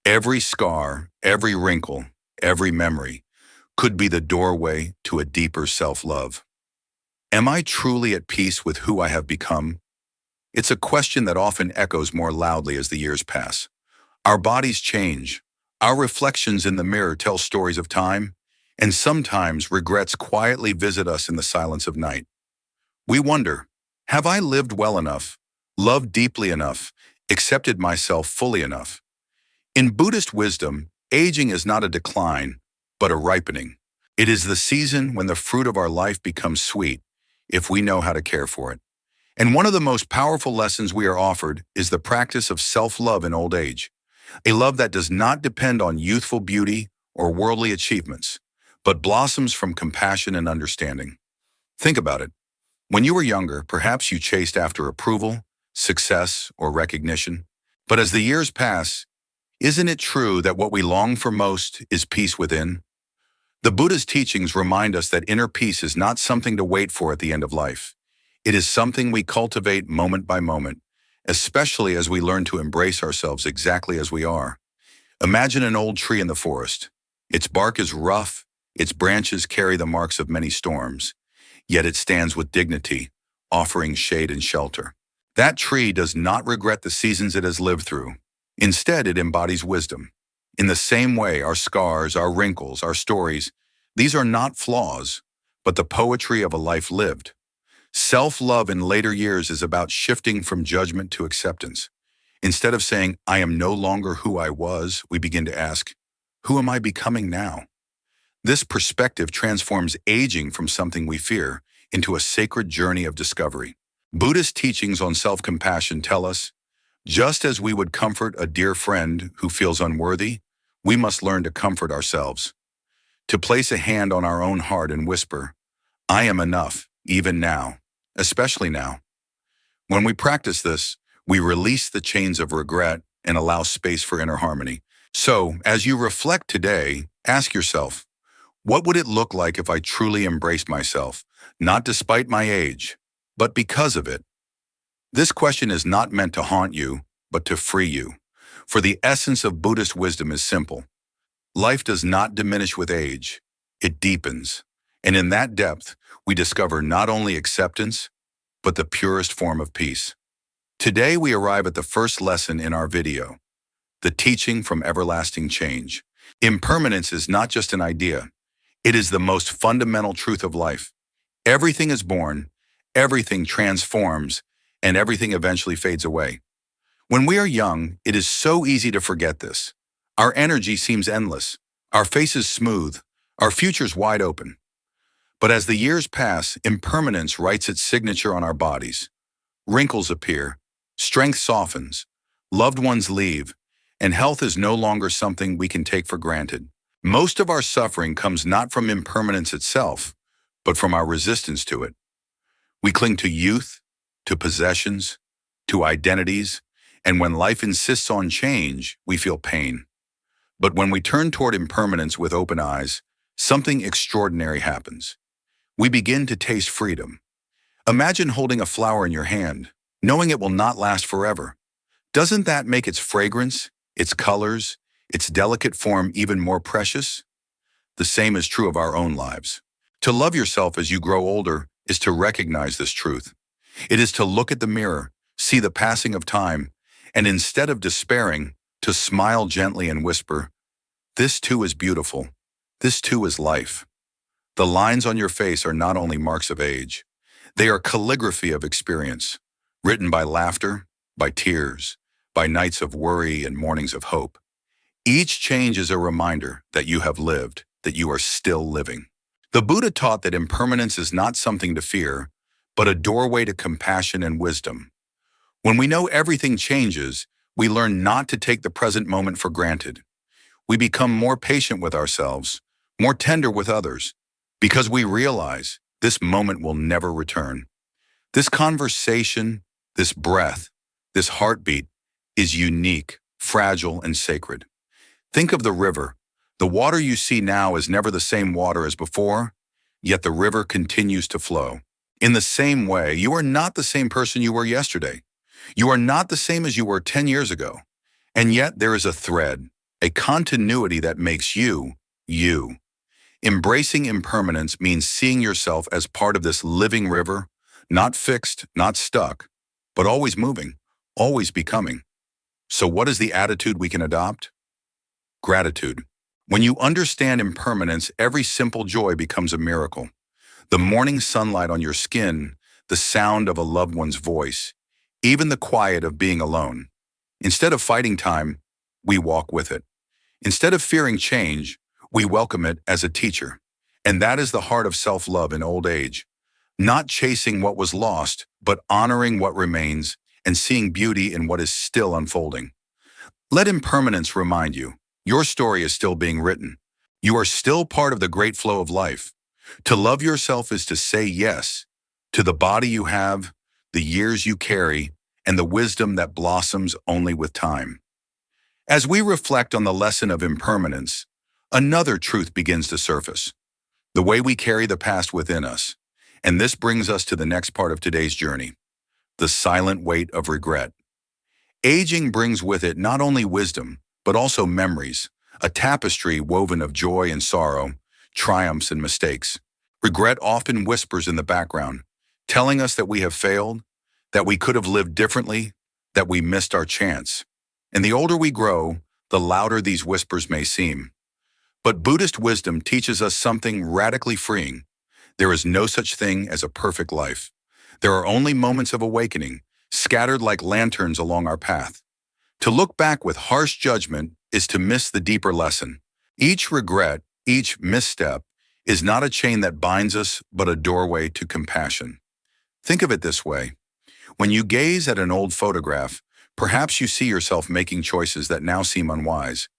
Every scar, every wrinkle, every memory could be the doorway to a deeper self-love. Am I truly at peace with who I have become? It's a question that often echoes more loudly as the years pass. Our bodies change. Our reflections in the mirror tell stories of time, and sometimes regrets quietly visit us in the silence of night. We wonder, have I lived well enough, loved deeply enough, accepted myself fully enough? In Buddhist wisdom, aging is not a decline, but a ripening. It is the season when the fruit of our life becomes sweet, if we know how to care for it. And one of the most powerful lessons we are offered is the practice of self-love in old age, a love that does not depend on youthful beauty or worldly achievements, but blossoms from compassion and understanding. Think about it. When you were younger, perhaps you chased after approval, success, or recognition. But as the years pass, isn't it true that what we long for most is peace within? The Buddha's teachings remind us that inner peace is not something to wait for at the end of life. It is something we cultivate moment by moment, especially as we learn to embrace ourselves exactly as we are. Imagine an old tree in the forest. Its bark is rough, its branches carry the marks of many storms, yet it stands with dignity, offering shade and shelter. That tree does not regret the seasons it has lived through. Instead, it embodies wisdom. In the same way, our scars, our wrinkles, our stories, these are not flaws, but the poetry of a life lived. Self-love in later years is about shifting from judgment to acceptance. Instead of saying, I am no longer who I was, we begin to ask, who am I becoming now? This perspective transforms aging from something we fear into a sacred journey of discovery. Buddhist teachings on self-compassion tell us, just as we would comfort a dear friend who feels unworthy, we must learn to comfort ourselves. To place a hand on our own heart and whisper, I am enough, even now, especially now. When we practice this, we release the chains of regret and allow space for inner harmony. So, as you reflect today, ask yourself, what would it look like if I truly embraced myself, not despite my age, but because of it? This question is not meant to haunt you, but to free you. For the essence of Buddhist wisdom is simple. Life does not diminish with age, it deepens. And in that depth, we discover not only acceptance, but the purest form of peace. Today we arrive at the first lesson in our video, the teaching from everlasting change. Impermanence is not just an idea, it is the most fundamental truth of life. Everything is born, everything transforms, and everything eventually fades away. When we are young, it is so easy to forget this. Our energy seems endless, our faces smooth, our futures wide open. But as the years pass, impermanence writes its signature on our bodies. Wrinkles appear, strength softens, loved ones leave, and health is no longer something we can take for granted. Most of our suffering comes not from impermanence itself, but from our resistance to it. We cling to youth, to possessions, to identities, and when life insists on change, we feel pain. But when we turn toward impermanence with open eyes, something extraordinary happens. We begin to taste freedom. Imagine holding a flower in your hand, knowing it will not last forever. Doesn't that make its fragrance, its colors, its delicate form even more precious? The same is true of our own lives. To love yourself as you grow older is to recognize this truth. It is to look at the mirror, see the passing of time, and instead of despairing, to smile gently and whisper, this too is beautiful. This too is life. The lines on your face are not only marks of age. They are calligraphy of experience, written by laughter, by tears, by nights of worry and mornings of hope. Each change is a reminder that you have lived, that you are still living. The Buddha taught that impermanence is not something to fear, but a doorway to compassion and wisdom. When we know everything changes, we learn not to take the present moment for granted. We become more patient with ourselves, more tender with others, because we realize this moment will never return. This conversation, this breath, this heartbeat is unique, fragile, and sacred. Think of the river. The water you see now is never the same water as before, yet the river continues to flow. In the same way, you are not the same person you were yesterday. You are not the same as you were 10 years ago. And yet there is a thread, a continuity that makes you, you. Embracing impermanence means seeing yourself as part of this living river, not fixed, not stuck, but always moving, always becoming. So what is the attitude we can adopt? Gratitude. When you understand impermanence, every simple joy becomes a miracle. The morning sunlight on your skin, the sound of a loved one's voice, even the quiet of being alone. Instead of fighting time, we walk with it. Instead of fearing change, we welcome it as a teacher. And that is the heart of self-love in old age. Not chasing what was lost, but honoring what remains and seeing beauty in what is still unfolding. Let impermanence remind you, your story is still being written. You are still part of the great flow of life. To love yourself is to say yes to the body you have, the years you carry, and the wisdom that blossoms only with time. As we reflect on the lesson of impermanence, another truth begins to surface: the way we carry the past within us. And this brings us to the next part of today's journey: the silent weight of regret. Aging brings with it not only wisdom, but also memories, a tapestry woven of joy and sorrow, triumphs and mistakes. Regret often whispers in the background, telling us that we have failed, that we could have lived differently, that we missed our chance. And the older we grow, the louder these whispers may seem. But Buddhist wisdom teaches us something radically freeing. There is no such thing as a perfect life. There are only moments of awakening, scattered like lanterns along our path. To look back with harsh judgment is to miss the deeper lesson. Each regret, each misstep, is not a chain that binds us, but a doorway to compassion. Think of it this way. When you gaze at an old photograph, perhaps you see yourself making choices that now seem unwise.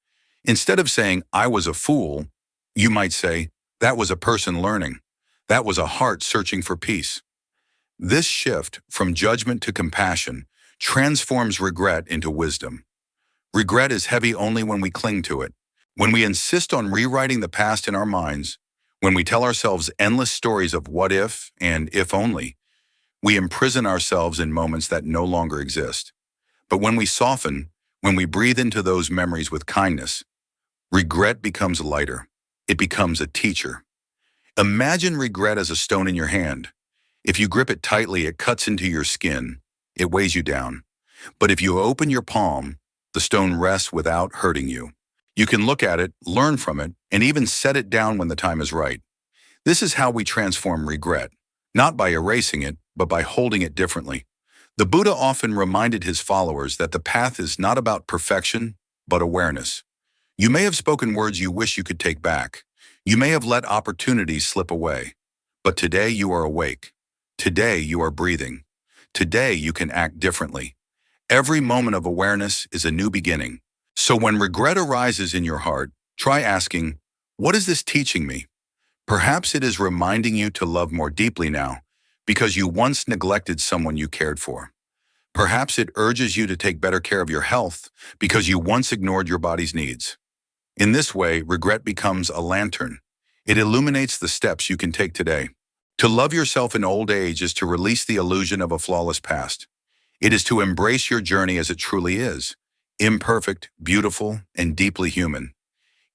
Instead of saying, "I was a fool," you might say, "That was a person learning. That was a heart searching for peace." This shift from judgment to compassion transforms regret into wisdom. Regret is heavy only when we cling to it. When we insist on rewriting the past in our minds, when we tell ourselves endless stories of what if and if only, we imprison ourselves in moments that no longer exist. But when we soften, when we breathe into those memories with kindness, regret becomes lighter. It becomes a teacher. Imagine regret as a stone in your hand. If you grip it tightly, it cuts into your skin. It weighs you down. But if you open your palm, the stone rests without hurting you. You can look at it, learn from it, and even set it down when the time is right. This is how we transform regret, not by erasing it, but by holding it differently. The Buddha often reminded his followers that the path is not about perfection, but awareness. You may have spoken words you wish you could take back. You may have let opportunities slip away. But today you are awake. Today you are breathing. Today you can act differently. Every moment of awareness is a new beginning. So when regret arises in your heart, try asking, "What is this teaching me?" Perhaps it is reminding you to love more deeply now, because you once neglected someone you cared for. Perhaps it urges you to take better care of your health, because you once ignored your body's needs. In this way, regret becomes a lantern. It illuminates the steps you can take today. To love yourself in old age is to release the illusion of a flawless past. It is to embrace your journey as it truly is: imperfect, beautiful, and deeply human.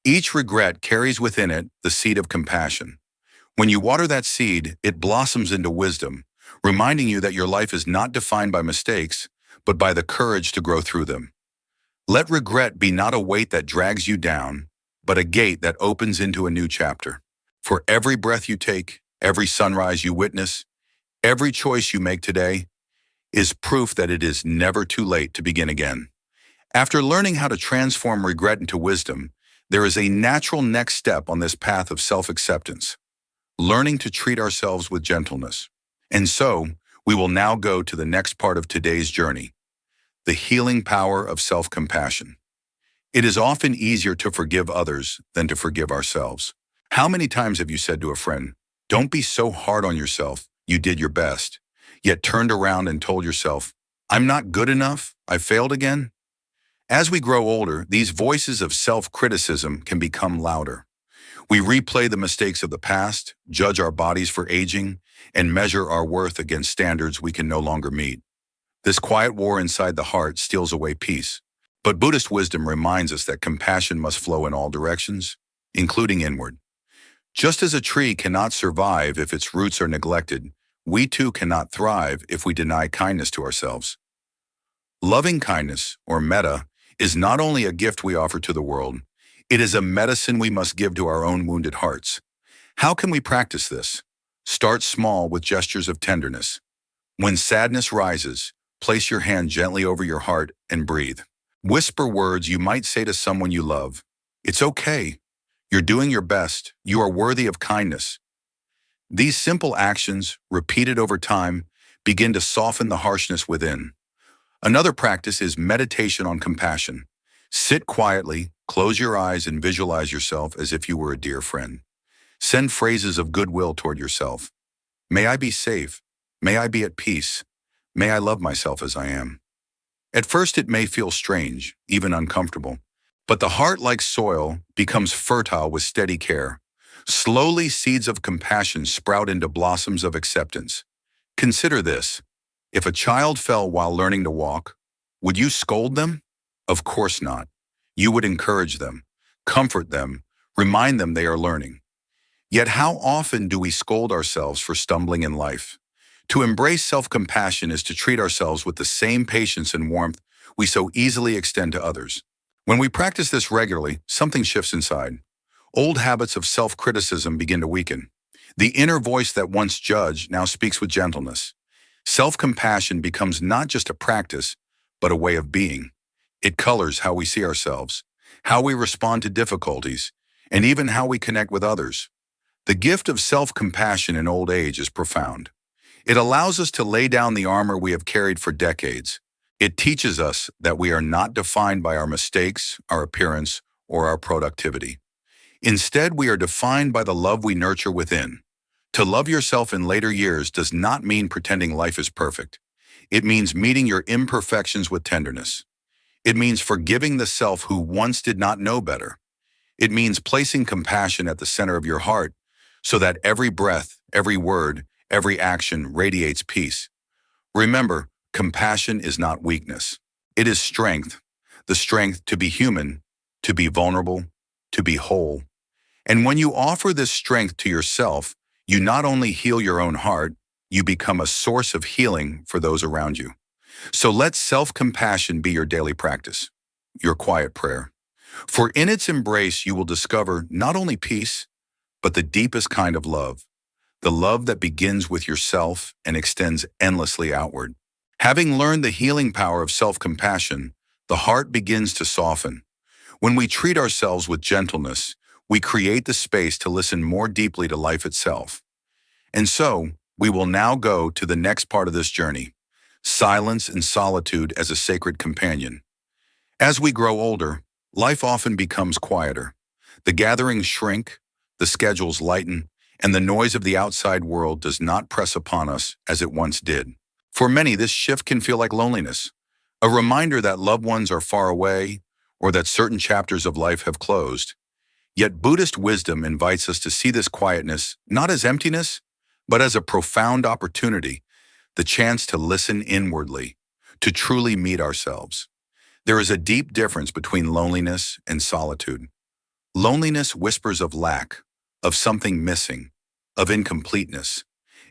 Each regret carries within it the seed of compassion. When you water that seed, it blossoms into wisdom, reminding you that your life is not defined by mistakes, but by the courage to grow through them. Let regret be not a weight that drags you down, but a gate that opens into a new chapter. For every breath you take, every sunrise you witness, every choice you make today is proof that it is never too late to begin again. After learning how to transform regret into wisdom, there is a natural next step on this path of self-acceptance: learning to treat ourselves with gentleness. And so, we will now go to the next part of today's journey: the healing power of self-compassion. It is often easier to forgive others than to forgive ourselves. How many times have you said to a friend, "Don't be so hard on yourself, you did your best," yet turned around and told yourself, "I'm not good enough, I failed again"? As we grow older, these voices of self-criticism can become louder. We replay the mistakes of the past, judge our bodies for aging, and measure our worth against standards we can no longer meet. This quiet war inside the heart steals away peace. But Buddhist wisdom reminds us that compassion must flow in all directions, including inward. Just as a tree cannot survive if its roots are neglected, we too cannot thrive if we deny kindness to ourselves. Loving kindness, or metta, is not only a gift we offer to the world, it is a medicine we must give to our own wounded hearts. How can we practice this? Start small with gestures of tenderness. When sadness rises, place your hand gently over your heart and breathe. Whisper words you might say to someone you love. It's okay. You're doing your best. You are worthy of kindness. These simple actions, repeated over time, begin to soften the harshness within. Another practice is meditation on compassion. Sit quietly, close your eyes, and visualize yourself as if you were a dear friend. Send phrases of goodwill toward yourself. May I be safe. May I be at peace. May I love myself as I am. At first it may feel strange, even uncomfortable, but the heart, like soil, becomes fertile with steady care. Slowly, seeds of compassion sprout into blossoms of acceptance. Consider this. If a child fell while learning to walk, would you scold them? Of course not. You would encourage them, comfort them, remind them they are learning. Yet how often do we scold ourselves for stumbling in life? To embrace self-compassion is to treat ourselves with the same patience and warmth we so easily extend to others. When we practice this regularly, something shifts inside. Old habits of self-criticism begin to weaken. The inner voice that once judged now speaks with gentleness. Self-compassion becomes not just a practice, but a way of being. It colors how we see ourselves, how we respond to difficulties, and even how we connect with others. The gift of self-compassion in old age is profound. It allows us to lay down the armor we have carried for decades. It teaches us that we are not defined by our mistakes, our appearance, or our productivity. Instead, we are defined by the love we nurture within. To love yourself in later years does not mean pretending life is perfect. It means meeting your imperfections with tenderness. It means forgiving the self who once did not know better. It means placing compassion at the center of your heart so that every breath, every word, every action radiates peace. Remember, compassion is not weakness. It is strength, the strength to be human, to be vulnerable, to be whole. And when you offer this strength to yourself, you not only heal your own heart, you become a source of healing for those around you. So let self-compassion be your daily practice, your quiet prayer. For in its embrace, you will discover not only peace, but the deepest kind of love, the love that begins with yourself and extends endlessly outward. Having learned the healing power of self-compassion, the heart begins to soften. When we treat ourselves with gentleness, we create the space to listen more deeply to life itself. And so, we will now go to the next part of this journey, silence and solitude as a sacred companion. As we grow older, life often becomes quieter. The gatherings shrink, the schedules lighten, and the noise of the outside world does not press upon us as it once did. For many, this shift can feel like loneliness, a reminder that loved ones are far away or that certain chapters of life have closed. Yet Buddhist wisdom invites us to see this quietness not as emptiness, but as a profound opportunity, the chance to listen inwardly, to truly meet ourselves. There is a deep difference between loneliness and solitude. Loneliness whispers of lack, of something missing, of incompleteness.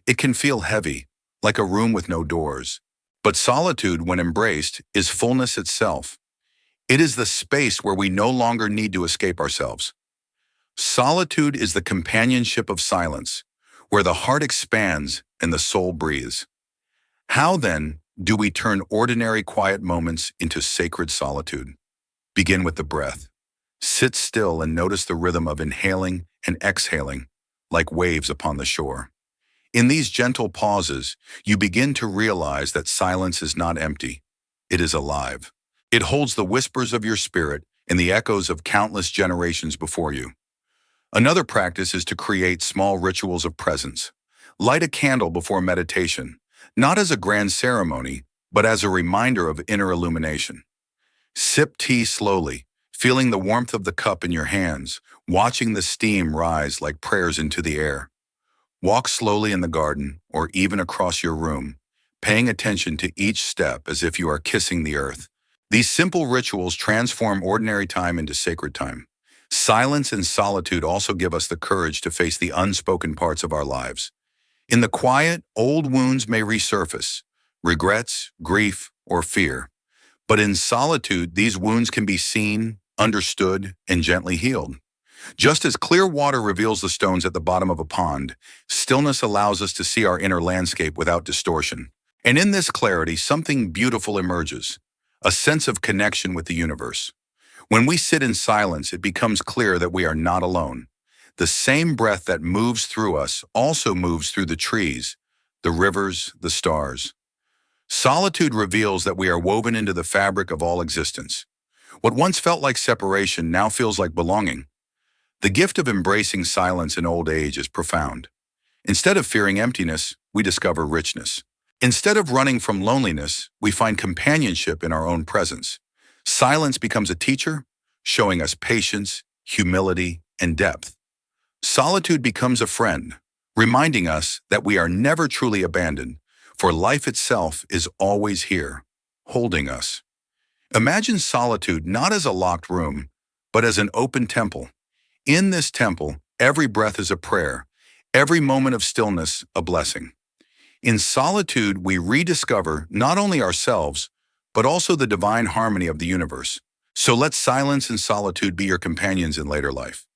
It can feel heavy, like a room with no doors. But solitude, when embraced, is fullness itself. It is the space where we no longer need to escape ourselves. Solitude is the companionship of silence, where the heart expands and the soul breathes. How, then, do we turn ordinary quiet moments into sacred solitude? Begin with the breath. Sit still and notice the rhythm of inhaling and exhaling, like waves upon the shore. In these gentle pauses, you begin to realize that silence is not empty. It is alive. It holds the whispers of your spirit and the echoes of countless generations before you. Another practice is to create small rituals of presence. Light a candle before meditation, not as a grand ceremony, but as a reminder of inner illumination. Sip tea slowly, feeling the warmth of the cup in your hands, watching the steam rise like prayers into the air. Walk slowly in the garden or even across your room, paying attention to each step as if you are kissing the earth. These simple rituals transform ordinary time into sacred time. Silence and solitude also give us the courage to face the unspoken parts of our lives. In the quiet, old wounds may resurface, regrets, grief, or fear. But in solitude, these wounds can be seen, understood, and gently healed. Just as clear water reveals the stones at the bottom of a pond, stillness allows us to see our inner landscape without distortion. And in this clarity, something beautiful emerges, a sense of connection with the universe. When we sit in silence, it becomes clear that we are not alone. The same breath that moves through us also moves through the trees, the rivers, the stars. Solitude reveals that we are woven into the fabric of all existence. What once felt like separation now feels like belonging. The gift of embracing silence in old age is profound. Instead of fearing emptiness, we discover richness. Instead of running from loneliness, we find companionship in our own presence. Silence becomes a teacher, showing us patience, humility, and depth. Solitude becomes a friend, reminding us that we are never truly abandoned, for life itself is always here, holding us. Imagine solitude not as a locked room, but as an open temple. In this temple, every breath is a prayer, every moment of stillness a blessing. In solitude, we rediscover not only ourselves, but also the divine harmony of the universe. So let silence and solitude be your companions in later life.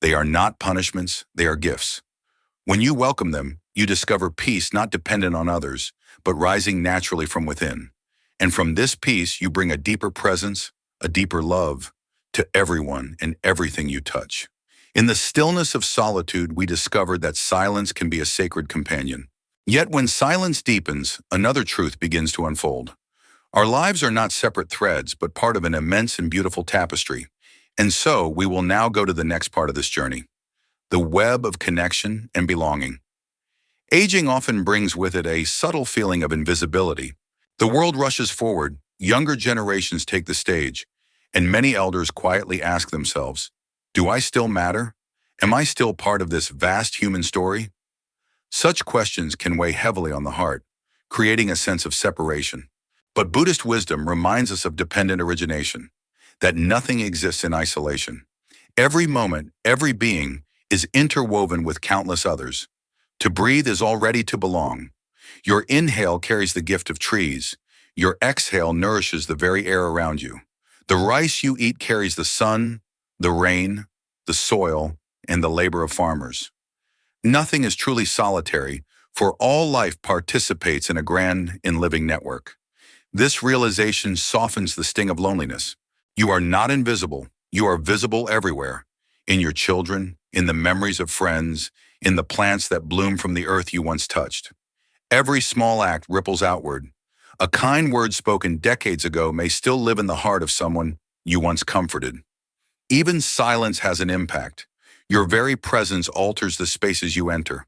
They are not punishments, they are gifts. When you welcome them, you discover peace not dependent on others, but rising naturally from within. And from this peace, you bring a deeper presence, a deeper love to everyone and everything you touch. In the stillness of solitude, we discovered that silence can be a sacred companion. Yet when silence deepens, another truth begins to unfold. Our lives are not separate threads, but part of an immense and beautiful tapestry. And so, we will now go to the next part of this journey, the web of connection and belonging. Aging often brings with it a subtle feeling of invisibility. The world rushes forward, younger generations take the stage, and many elders quietly ask themselves, do I still matter? Am I still part of this vast human story? Such questions can weigh heavily on the heart, creating a sense of separation. But Buddhist wisdom reminds us of dependent origination, that nothing exists in isolation. Every moment, every being is interwoven with countless others. To breathe is already to belong. Your inhale carries the gift of trees. Your exhale nourishes the very air around you. The rice you eat carries the sun, the rain, the soil, and the labor of farmers. Nothing is truly solitary, for all life participates in a grand and living network. This realization softens the sting of loneliness. You are not invisible. You are visible everywhere. In your children, in the memories of friends, in the plants that bloom from the earth you once touched. Every small act ripples outward. A kind word spoken decades ago may still live in the heart of someone you once comforted. Even silence has an impact. Your very presence alters the spaces you enter.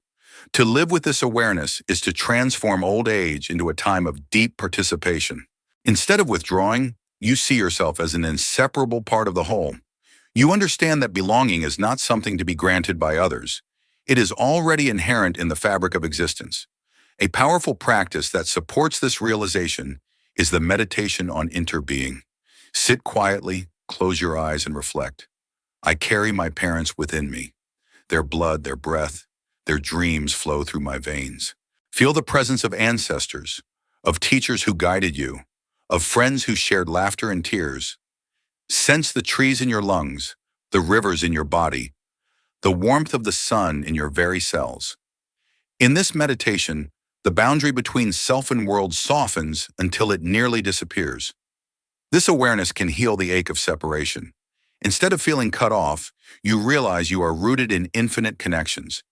To live with this awareness is to transform old age into a time of deep participation. Instead of withdrawing, you see yourself as an inseparable part of the whole. You understand that belonging is not something to be granted by others. It is already inherent in the fabric of existence. A powerful practice that supports this realization is the meditation on interbeing. Sit quietly, close your eyes, and reflect. I carry my parents within me. Their blood, their breath, their dreams flow through my veins. Feel the presence of ancestors, of teachers who guided you, of friends who shared laughter and tears. Sense the trees in your lungs, the rivers in your body, the warmth of the sun in your very cells. In this meditation, the boundary between self and world softens until it nearly disappears. This awareness can heal the ache of separation. Instead of feeling cut off, you realize you are rooted in infinite connections.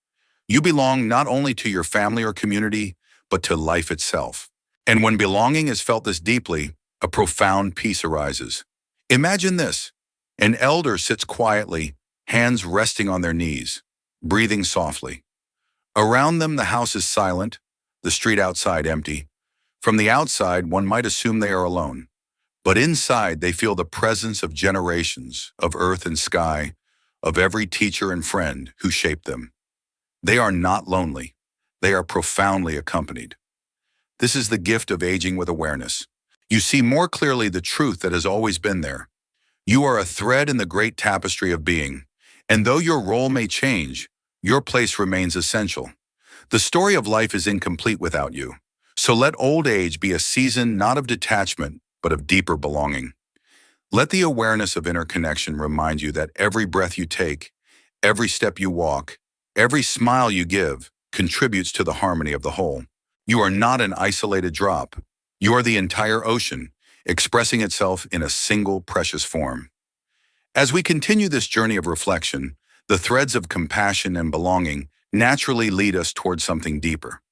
You belong not only to your family or community, but to life itself. And when belonging is felt this deeply, a profound peace arises. Imagine this. An elder sits quietly, hands resting on their knees, breathing softly. Around them, the house is silent, the street outside empty. From the outside, one might assume they are alone. But inside, they feel the presence of generations, of earth and sky, of every teacher and friend who shaped them. They are not lonely. They are profoundly accompanied. This is the gift of aging with awareness. You see more clearly the truth that has always been there. You are a thread in the great tapestry of being, and though your role may change, your place remains essential. The story of life is incomplete without you. So let old age be a season not of detachment, but of deeper belonging. Let the awareness of interconnection remind you that every breath you take, every step you walk, every smile you give contributes to the harmony of the whole. You are not an isolated drop. You are the entire ocean, expressing itself in a single precious form. As we continue this journey of reflection, the threads of compassion and belonging naturally lead us towards something deeper.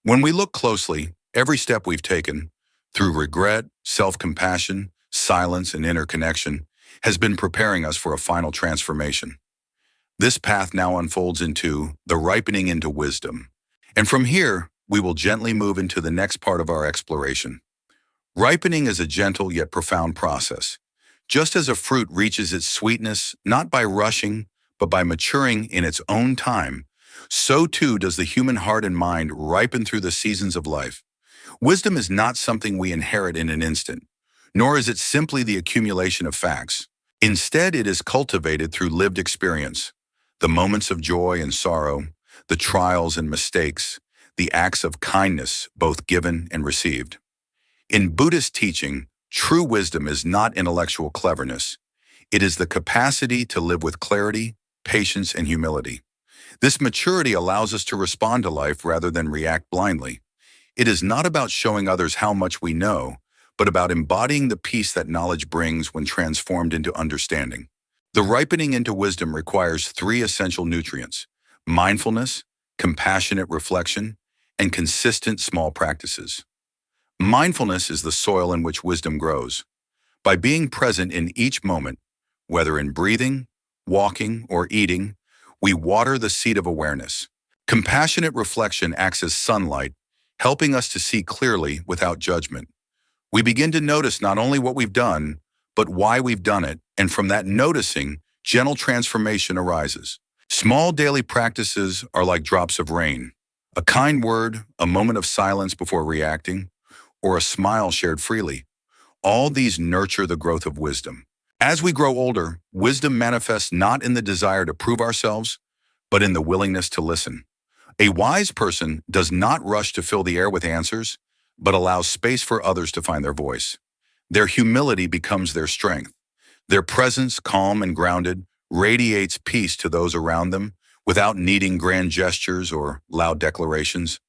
When we look closely, every step we've taken, through regret, self-compassion, silence, and interconnection, has been preparing us for a final transformation. This path now unfolds into the ripening into wisdom. And from here, we will gently move into the next part of our exploration. Ripening is a gentle yet profound process. Just as a fruit reaches its sweetness not by rushing, but by maturing in its own time, so too does the human heart and mind ripen through the seasons of life. Wisdom is not something we inherit in an instant, nor is it simply the accumulation of facts. Instead, it is cultivated through lived experience, the moments of joy and sorrow, the trials and mistakes, the acts of kindness, both given and received. In Buddhist teaching, true wisdom is not intellectual cleverness. It is the capacity to live with clarity, patience, and humility. This maturity allows us to respond to life rather than react blindly. It is not about showing others how much we know, but about embodying the peace that knowledge brings when transformed into understanding. The ripening into wisdom requires three essential nutrients: mindfulness, compassionate reflection, and consistent small practices. Mindfulness is the soil in which wisdom grows. By being present in each moment, whether in breathing, walking, or eating, we water the seed of awareness. Compassionate reflection acts as sunlight, helping us to see clearly without judgment. We begin to notice not only what we've done, but why we've done it, and from that noticing, gentle transformation arises. Small daily practices are like drops of rain. A kind word, a moment of silence before reacting, or a smile shared freely. All these nurture the growth of wisdom. As we grow older, wisdom manifests not in the desire to prove ourselves, but in the willingness to listen. A wise person does not rush to fill the air with answers, but allows space for others to find their voice. Their humility becomes their strength. Their presence, calm and grounded, radiates peace to those around them without needing grand gestures or loud declarations.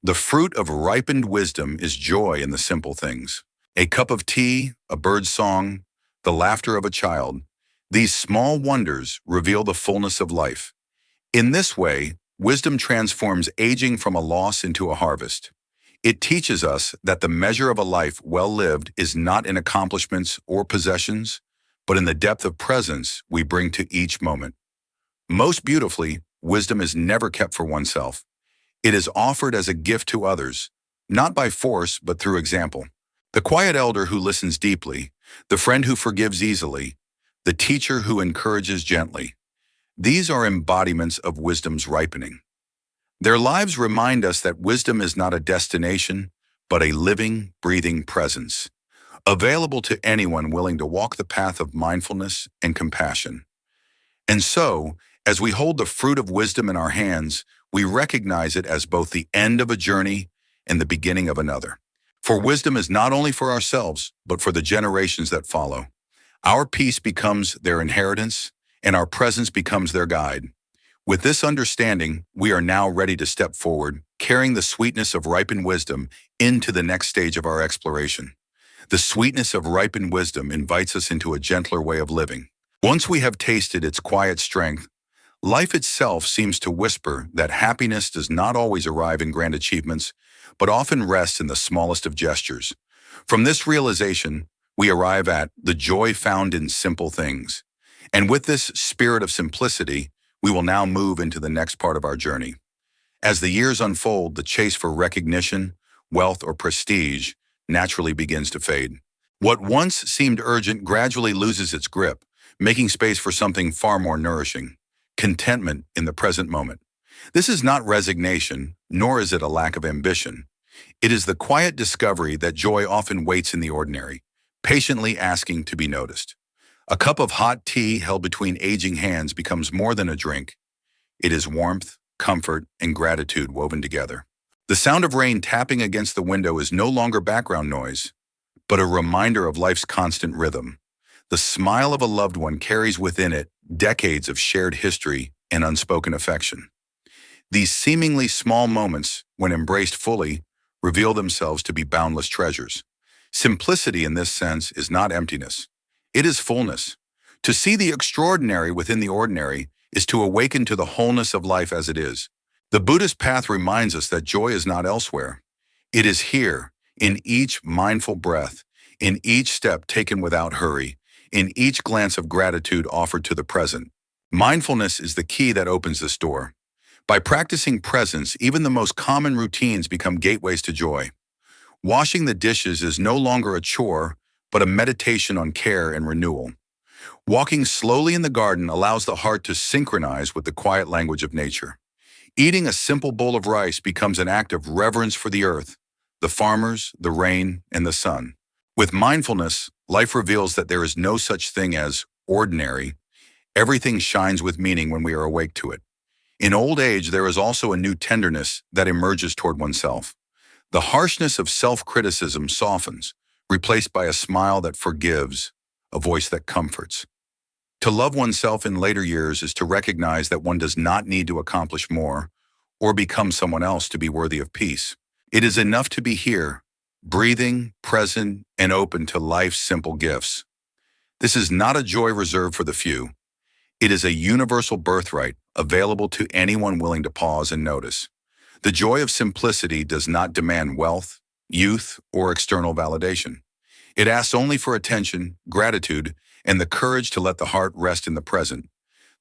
The fruit of ripened wisdom is joy in the simple things. A cup of tea, a bird's song, the laughter of a child. These small wonders reveal the fullness of life. In this way, wisdom transforms aging from a loss into a harvest. It teaches us that the measure of a life well lived is not in accomplishments or possessions, but in the depth of presence we bring to each moment. Most beautifully, wisdom is never kept for oneself. It is offered as a gift to others, not by force, but through example. The quiet elder who listens deeply, the friend who forgives easily, the teacher who encourages gently. These are embodiments of wisdom's ripening. Their lives remind us that wisdom is not a destination, but a living, breathing presence, available to anyone willing to walk the path of mindfulness and compassion. And so, as we hold the fruit of wisdom in our hands, we recognize it as both the end of a journey and the beginning of another. For wisdom is not only for ourselves, but for the generations that follow. Our peace becomes their inheritance, and our presence becomes their guide. With this understanding, we are now ready to step forward, carrying the sweetness of ripened wisdom into the next stage of our exploration. The sweetness of ripened wisdom invites us into a gentler way of living. Once we have tasted its quiet strength, life itself seems to whisper that happiness does not always arrive in grand achievements, but often rests in the smallest of gestures. From this realization, we arrive at the joy found in simple things. And with this spirit of simplicity, we will now move into the next part of our journey. As the years unfold, the chase for recognition, wealth, or prestige naturally begins to fade. What once seemed urgent gradually loses its grip, making space for something far more nourishing: contentment in the present moment. This is not resignation, nor is it a lack of ambition. It is the quiet discovery that joy often waits in the ordinary, patiently asking to be noticed. A cup of hot tea held between aging hands becomes more than a drink. It is warmth, comfort, and gratitude woven together. The sound of rain tapping against the window is no longer background noise, but a reminder of life's constant rhythm. The smile of a loved one carries within it decades of shared history and unspoken affection. These seemingly small moments, when embraced fully, reveal themselves to be boundless treasures. Simplicity in this sense is not emptiness. It is fullness. To see the extraordinary within the ordinary is to awaken to the wholeness of life as it is. The Buddhist path reminds us that joy is not elsewhere. It is here, in each mindful breath, in each step taken without hurry, in each glance of gratitude offered to the present. Mindfulness is the key that opens this door. By practicing presence, even the most common routines become gateways to joy. Washing the dishes is no longer a chore, but a meditation on care and renewal. Walking slowly in the garden allows the heart to synchronize with the quiet language of nature. Eating a simple bowl of rice becomes an act of reverence for the earth, the farmers, the rain, and the sun. With mindfulness, life reveals that there is no such thing as ordinary. Everything shines with meaning when we are awake to it. In old age, there is also a new tenderness that emerges toward oneself. The harshness of self-criticism softens, replaced by a smile that forgives, a voice that comforts. To love oneself in later years is to recognize that one does not need to accomplish more or become someone else to be worthy of peace. It is enough to be here, breathing, present, and open to life's simple gifts. This is not a joy reserved for the few. It is a universal birthright available to anyone willing to pause and notice. The joy of simplicity does not demand wealth, youth, or external validation. It asks only for attention, gratitude, and the courage to let the heart rest in the present.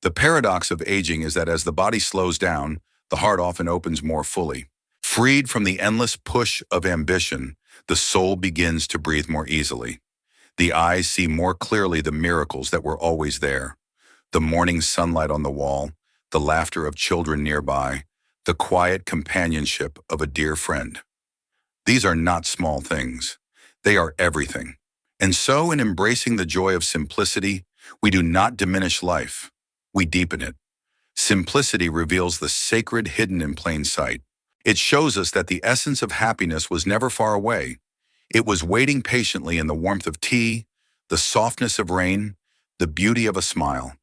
The paradox of aging is that as the body slows down, the heart often opens more fully. Freed from the endless push of ambition, the soul begins to breathe more easily. The eyes see more clearly the miracles that were always there. The morning sunlight on the wall, the laughter of children nearby, the quiet companionship of a dear friend. These are not small things. They are everything. And so, in embracing the joy of simplicity, we do not diminish life. We deepen it. Simplicity reveals the sacred hidden in plain sight. It shows us that the essence of happiness was never far away. It was waiting patiently in the warmth of tea, the softness of rain, the beauty of a smile.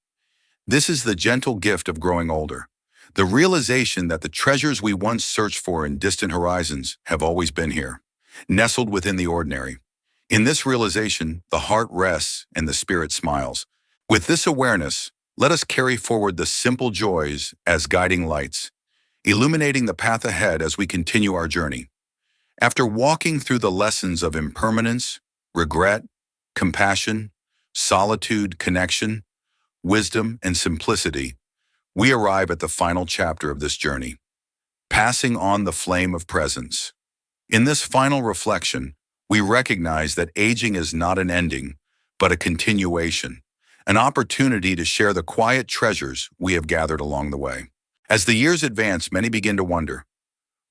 This is the gentle gift of growing older. The realization that the treasures we once searched for in distant horizons have always been here, nestled within the ordinary. In this realization, the heart rests and the spirit smiles. With this awareness, let us carry forward the simple joys as guiding lights, illuminating the path ahead as we continue our journey. After walking through the lessons of impermanence, regret, compassion, solitude, connection, wisdom, and simplicity, we arrive at the final chapter of this journey, passing on the flame of presence. In this final reflection, we recognize that aging is not an ending, but a continuation, an opportunity to share the quiet treasures we have gathered along the way. As the years advance, many begin to wonder,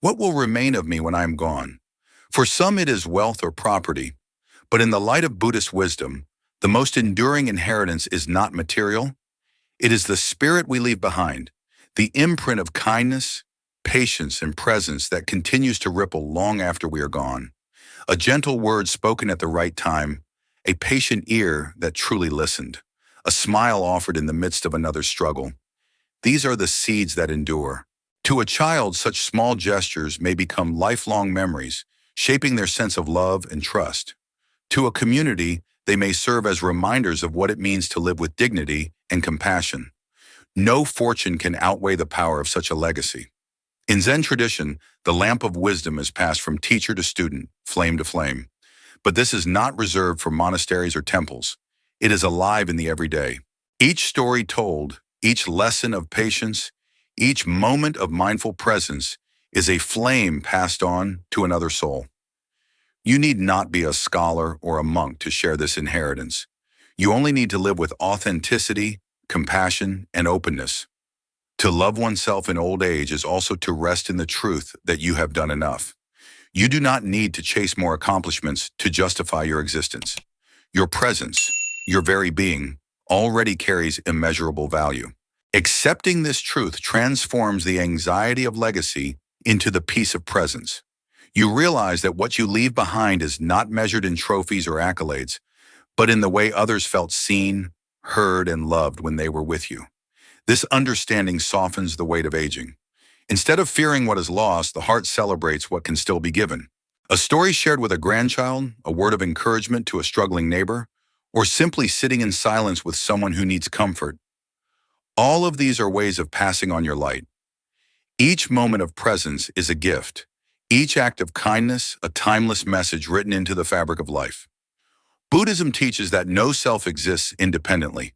what will remain of me when I am gone? For some it is wealth or property, but in the light of Buddhist wisdom, the most enduring inheritance is not material. It is the spirit we leave behind, the imprint of kindness, patience, and presence that continues to ripple long after we are gone. A gentle word spoken at the right time, a patient ear that truly listened, a smile offered in the midst of another struggle. These are the seeds that endure. To a child, such small gestures may become lifelong memories, shaping their sense of love and trust. To a community, they may serve as reminders of what it means to live with dignity and compassion. No fortune can outweigh the power of such a legacy. In Zen tradition, the lamp of wisdom is passed from teacher to student, flame to flame. But this is not reserved for monasteries or temples. It is alive in the everyday. Each story told, each lesson of patience, each moment of mindful presence is a flame passed on to another soul. You need not be a scholar or a monk to share this inheritance. You only need to live with authenticity, compassion, and openness. To love oneself in old age is also to rest in the truth that you have done enough. You do not need to chase more accomplishments to justify your existence. Your presence, your very being, already carries immeasurable value. Accepting this truth transforms the anxiety of legacy into the peace of presence. You realize that what you leave behind is not measured in trophies or accolades, but in the way others felt seen, heard, and loved when they were with you. This understanding softens the weight of aging. Instead of fearing what is lost, the heart celebrates what can still be given. A story shared with a grandchild, a word of encouragement to a struggling neighbor, or simply sitting in silence with someone who needs comfort. All of these are ways of passing on your light. Each moment of presence is a gift. Each act of kindness, a timeless message written into the fabric of life. Buddhism teaches that no self exists independently.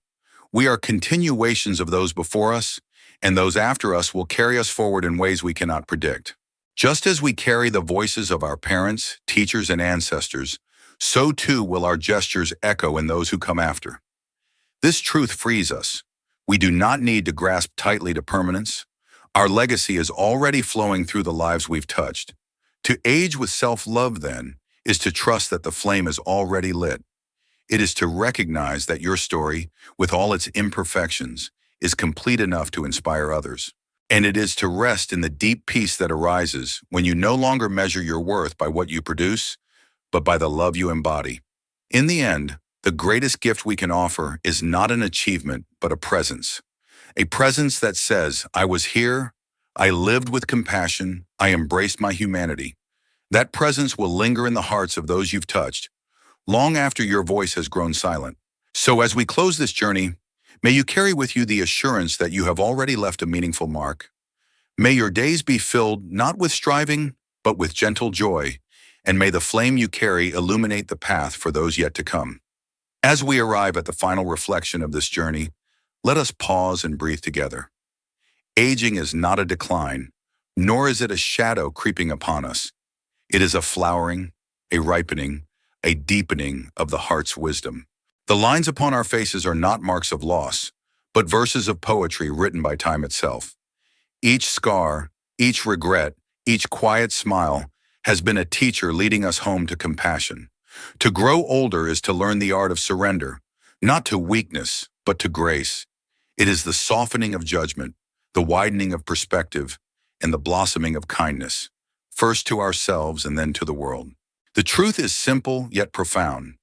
We are continuations of those before us, and those after us will carry us forward in ways we cannot predict. Just as we carry the voices of our parents, teachers, and ancestors, so too will our gestures echo in those who come after. This truth frees us. We do not need to grasp tightly to permanence. Our legacy is already flowing through the lives we've touched. To age with self-love, then, is to trust that the flame is already lit. It is to recognize that your story, with all its imperfections, is complete enough to inspire others. And it is to rest in the deep peace that arises when you no longer measure your worth by what you produce, but by the love you embody. In the end, the greatest gift we can offer is not an achievement, but a presence. A presence that says, I was here, I lived with compassion, I embraced my humanity. That presence will linger in the hearts of those you've touched, long after your voice has grown silent. So as we close this journey, may you carry with you the assurance that you have already left a meaningful mark. May your days be filled not with striving, but with gentle joy, and may the flame you carry illuminate the path for those yet to come. As we arrive at the final reflection of this journey, let us pause and breathe together. Aging is not a decline, nor is it a shadow creeping upon us. It is a flowering, a ripening, a deepening of the heart's wisdom. The lines upon our faces are not marks of loss, but verses of poetry written by time itself. Each scar, each regret, each quiet smile has been a teacher leading us home to compassion. To grow older is to learn the art of surrender, not to weakness, but to grace. It is the softening of judgment, the widening of perspective, and the blossoming of kindness, first to ourselves and then to the world. The truth is simple yet profound.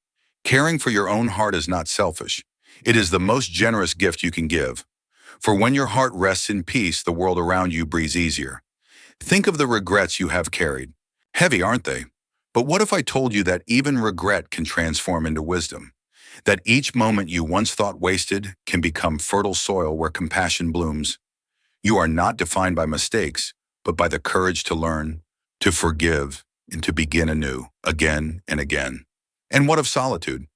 Caring for your own heart is not selfish. It is the most generous gift you can give. For when your heart rests in peace, the world around you breathes easier. Think of the regrets you have carried. Heavy, aren't they? But what if I told you that even regret can transform into wisdom? That each moment you once thought wasted can become fertile soil where compassion blooms? You are not defined by mistakes, but by the courage to learn, to forgive, and to begin anew, again and again. And what of solitude?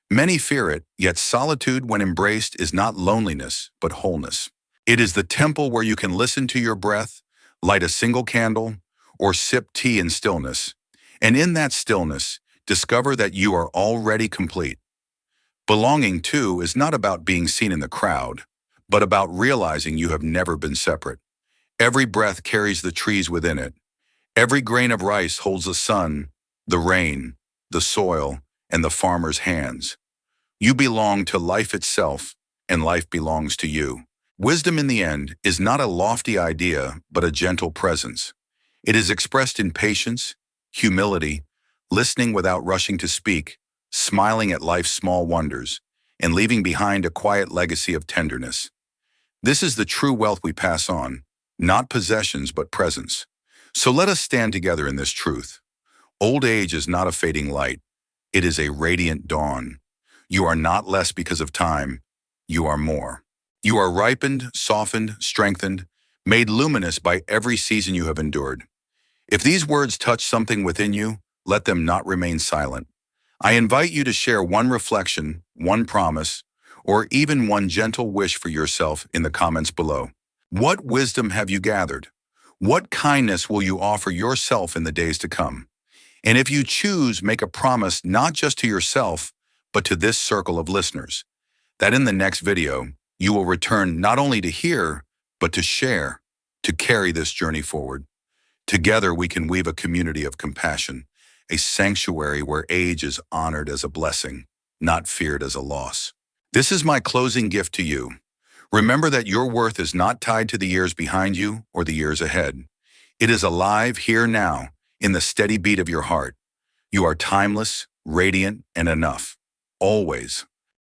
Many fear it, yet solitude, when embraced, is not loneliness, but wholeness. It is the temple where you can listen to your breath, light a single candle, or sip tea in stillness. And in that stillness, discover that you are already complete. Belonging, too, is not about being seen in the crowd, but about realizing you have never been separate. Every breath carries the trees within it. Every grain of rice holds the sun, the rain, the soil, and the farmer's hands. You belong to life itself, and life belongs to you. Wisdom in the end is not a lofty idea, but a gentle presence. It is expressed in patience, humility, listening without rushing to speak, smiling at life's small wonders, and leaving behind a quiet legacy of tenderness. This is the true wealth we pass on, not possessions but presence. So let us stand together in this truth. Old age is not a fading light. It is a radiant dawn. You are not less because of time. You are more. You are ripened, softened, strengthened, made luminous by every season you have endured. If these words touch something within you, let them not remain silent. I invite you to share one reflection, one promise, or even one gentle wish for yourself in the comments below. What wisdom have you gathered? What kindness will you offer yourself in the days to come? And if you choose, make a promise not just to yourself, but to this circle of listeners, that in the next video, you will return not only to hear, but to share, to carry this journey forward. Together, we can weave a community of compassion, a sanctuary where age is honored as a blessing, not feared as a loss. This is my closing gift to you. Remember that your worth is not tied to the years behind you or the years ahead. It is alive here now, in the steady beat of your heart. You are timeless, radiant, and enough. Always.